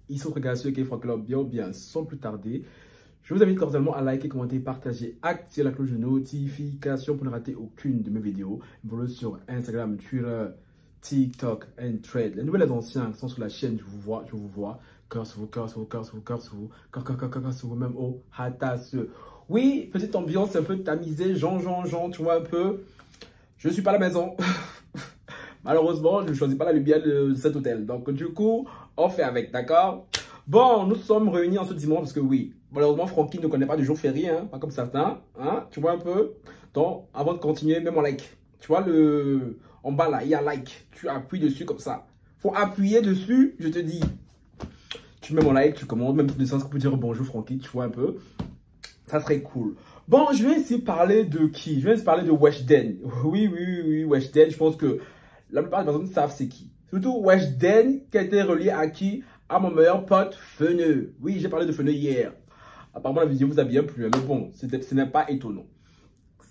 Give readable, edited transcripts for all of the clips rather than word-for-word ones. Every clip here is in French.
ils sont regardés sur K-Frank Club bien ou bien sans plus tarder. Je vous invite cordialement à liker, commenter, partager, activer la cloche de notification pour ne rater aucune de mes vidéos. Vous sur Instagram, Twitter, TikTok et Thread. Les nouvelles anciens qui sont sur la chaîne, je vous vois. Cœur sur vous, cœur sur vous, cœur sur vous, cœur sur vous, cœur sur vous, même au hatas. Oui, petite ambiance un peu tamisée, Jean, tu vois un peu. Je suis pas à la maison. Malheureusement, je ne choisis pas la lumière de cet hôtel. Donc, du coup, on fait avec, d'accord? Bon, nous sommes réunis en ce dimanche parce que oui, malheureusement, Francky ne connaît pas du jour férié, hein, pas comme certains. Hein, tu vois un peu? Donc, avant de continuer, mets mon like. Tu vois, en bas là, il y a like. Tu appuies dessus comme ça. Faut appuyer dessus, je te dis. Tu mets mon like, tu commandes, même de sens pour dire bonjour Francky, tu vois un peu. Ça serait cool. Bon, je vais essayer de parler de qui? Je vais essayer de parler de Weshden. Oui, Weshden. Je pense que la plupart des personnes savent c'est qui. Surtout Weshden qui a été relié à qui? À mon meilleur pote Feneux. Oui, j'ai parlé de Feneux hier. Apparemment, la vidéo vous a bien plu. Mais bon, ce n'est pas étonnant.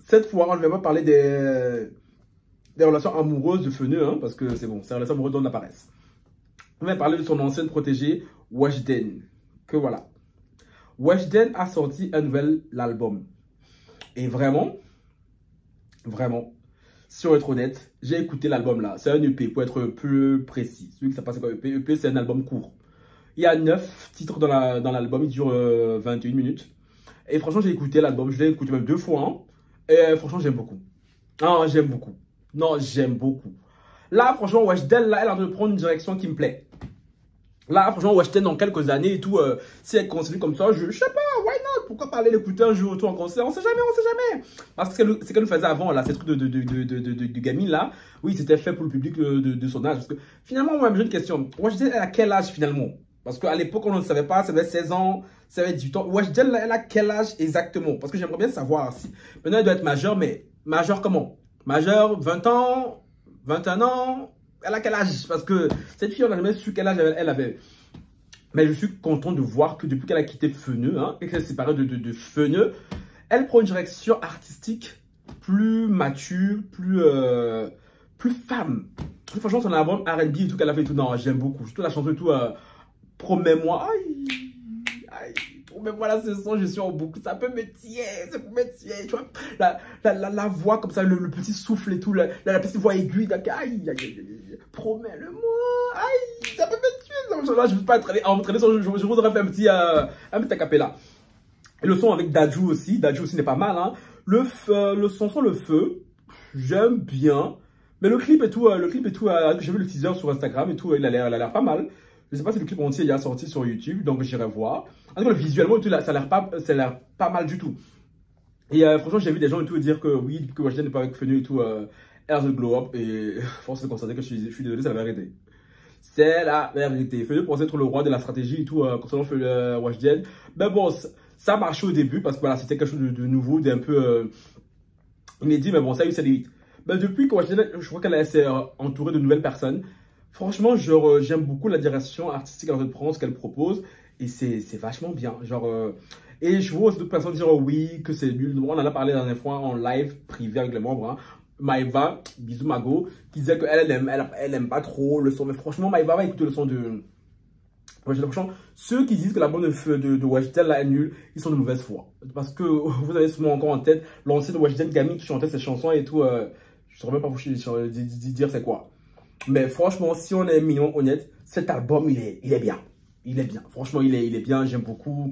Cette fois, on ne va pas parler des relations amoureuses de Feneux. Hein, parce que c'est bon, ces relations amoureuses donnent apparaissent. On va parler de son ancienne protégée, Weshden. Que voilà. Weshden a sorti un nouvel album. Et vraiment, si on va être honnête, j'ai écouté l'album là. C'est un EP pour être plus précis. Celui que ça passe comme EP. EP, c'est un album court. Il y a 9 titres dans l'album. Il dure 21 minutes. Et franchement, j'ai écouté l'album. Je l'ai écouté même 2 fois. Hein. Et franchement, j'aime beaucoup. Ah, j'aime beaucoup. Non, j'aime beaucoup. Là, franchement, Weshden, là, elle est en train de prendre une direction qui me plaît. Là, franchement, Weshden, dans quelques années et tout, si elle continue comme ça, je sais pas, why not? Pourquoi pas aller l'écouter un jour ou tout en concert? On sait jamais. Parce que c'est qu'elle nous faisait avant, là, ces trucs de gamine, là. Oui, c'était fait pour le public de son âge. Parce que finalement, moi, j'ai une question. Weshden, elle a quel âge finalement? Parce qu'à l'époque, on ne savait pas, ça avait 16 ans, ça avait 18 ans. Weshden, elle a quel âge exactement? Parce que j'aimerais bien savoir si. Maintenant, elle doit être majeure, mais majeure comment? Majeure, 20 ans, 21 ans? Elle a quel âge? Parce que cette fille, on n'a jamais su quel âge elle avait. Mais je suis content de voir que depuis qu'elle a quitté Feneux, hein, et qu'elle s'est séparée de Feneux, elle prend une direction artistique plus mature, plus femme. Franchement, son album R&B et tout qu'elle a fait et tout, non, j'aime beaucoup. Surtout la chanson et tout, promets-moi. Aïe, promets-moi là, ce son, je suis en boucle. Ça peut me tirer, ça peut me tirer. Tu vois, la voix comme ça, le petit souffle et tout, la petite voix aiguë. Aïe, promets-le-moi. Aïe, ça peut me tuer. Là, je ne veux pas entraîner sur, je voudrais faire un petit acapella. Et le son avec Dadju aussi n'est pas mal. Hein. Le son sur le feu, j'aime bien. Mais le clip et tout, j'ai vu le teaser sur Instagram et tout, il a l'air pas mal. Je ne sais pas si le clip entier est sorti sur YouTube, donc j'irai voir. En tout cas, visuellement, tout, ça a l'air pas mal du tout. Et franchement, j'ai vu des gens et tout dire que oui, que Weshden n'est pas avec Feneux et tout, Air the Glow Up. Et force de constater que je suis désolé, c'est la vérité. C'est la vérité. Feneux pensait être le roi de la stratégie et tout, concernant Weshden. Mais bon, ça a marché au début parce que voilà, c'était quelque chose de nouveau, d'un peu inédit, mais bon, ça a eu ses limites. Mais depuis que Weshden, je crois qu'elle s'est entourée de nouvelles personnes. Franchement, j'aime beaucoup la direction artistique qu'elle prend, ce qu'elle propose. Et c'est vachement bien. Et je vois aussi d'autres personnes dire oui, que c'est nul. On en a parlé la dernière fois en live privé avec les membres. Hein. Maïva, bisous Mago, qui disait qu'elle aime pas trop le son. Mais franchement, Maïva va écouter le son de Weshden. Franchement, ceux qui disent que la bande de Weshden là est nulle, ils sont de mauvaise foi. Parce que vous avez souvent encore en tête l'ancien de Weshden Gami qui chantait ses chansons et tout. Je ne saurais même pas vous dire c'est quoi. Mais franchement, si on est minimum honnête, cet album, il est bien. Il est bien. Franchement, il est bien. J'aime beaucoup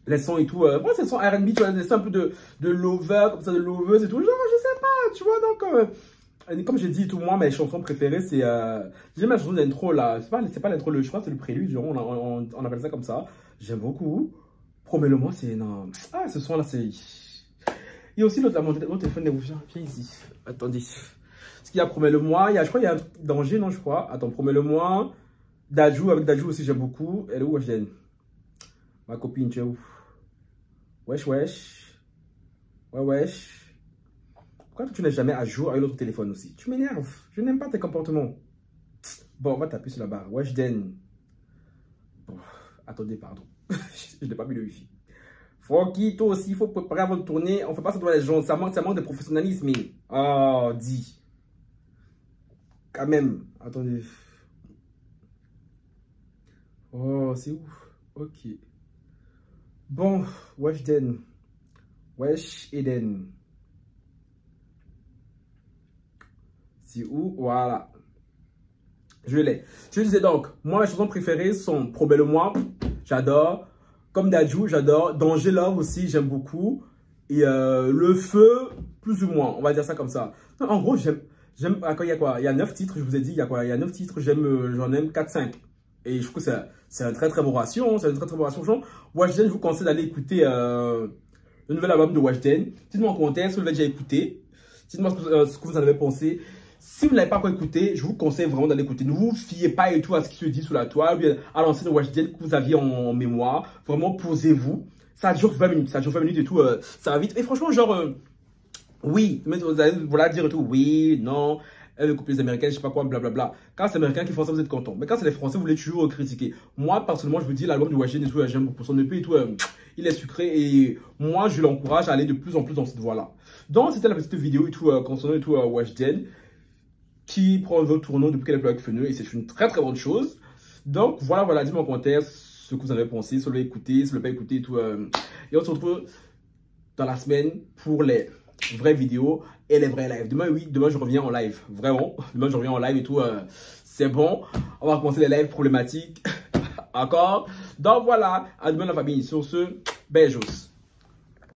les sons et tout. Moi, c'est son R&B, tu vois, c'est un peu de lover, comme ça, de loveuse et tout. Genre, je sais pas, tu vois. Donc, comme j'ai dit, tout moi, mes chansons préférées, c'est... j'aime la chanson d'intro, là. C'est pas l'intro, je crois que c'est le prélude. Genre, on appelle ça comme ça. J'aime beaucoup. Promets-le-moi, c'est... Non. Ah, ce son-là, c'est... Il y a aussi l'autre, là, mon téléphone est ouvert. Viens ici. Attendez. Ce qu'il y a, promets-le-moi. Je crois qu'il y a un danger, non, je crois. Attends, promets-le-moi. Dadju, avec Dadju aussi, j'aime beaucoup. Elle est où, Weshden? Ma copine, tu es où? Wesh. Ouais, wesh. Pourquoi tu n'es jamais à jour avec l'autre téléphone aussi? Tu m'énerves. Je n'aime pas tes comportements. Bon, on va taper sur la barre. Weshden. Bon, attendez, pardon. Je n'ai pas mis le wifi. Francky, toi aussi, il faut préparer avant de tourner. On ne fait pas ça devant les gens. Ça manque de professionnalisme. Oh, dis. Quand même. Attendez. Alors, c'est où? Ok. Bon, Weshden. Wesh Eden. C'est où? Voilà. Je l'ai. Je disais donc, moi, mes chansons préférées sont Pro Belle Moi, j'adore. Comme Dadju, j'adore. Danger Love aussi, j'aime beaucoup. Et Le Feu, plus ou moins, on va dire ça comme ça. Non, en gros, j'aime. Quand il y a quoi? Il y a 9 titres, je vous ai dit, il y a quoi? Il y a 9 titres, j'en aime 4-5. Et je trouve que c'est un très très bon ratio. C'est un très très bon ratio. Weshden, je vous conseille d'aller écouter le nouvel album de Weshden. Dites-moi en commentaire si vous l'avez déjà écouté. Dites-moi ce que vous en avez pensé. Si vous ne l'avez pas encore écouté, je vous conseille vraiment d'aller écouter. Ne vous fiez pas et tout à ce qui se dit sous la toile, ou bien à l'ancienne Weshden que vous aviez en mémoire. Vraiment, posez-vous. Ça dure 20 minutes. Ça dure 20 minutes et tout. Ça va vite. Et franchement, genre, oui, mais vous allez voilà dire et tout. Oui, non. Les couples américains, je sais pas quoi, blablabla. Quand c'est américain qui font ça, vous êtes content. Mais quand c'est les français, vous voulez toujours critiquer. Moi, personnellement, je vous dis, l'album de Weshden et tout, j'aime beaucoup son EP et tout. Il est sucré et moi, je l'encourage à aller de plus en plus dans cette voie-là. Donc, c'était la petite vidéo et tout, concernant et tout Weshden, qui prend un autre tournant depuis qu'elle est plus avec Feneux et c'est une très très bonne chose. Donc, voilà, dites-moi en commentaire ce que vous en avez pensé, si vous l'avez écouté, si vous l'avez pas écouté et tout. Et on se retrouve dans la semaine pour les vraies vidéos et les vrais lives. Demain, oui, demain je reviens en live. Vraiment, demain je reviens en live et tout. C'est bon. On va commencer les lives problématiques. Encore. Donc voilà, à demain la famille. Sur ce, beijos.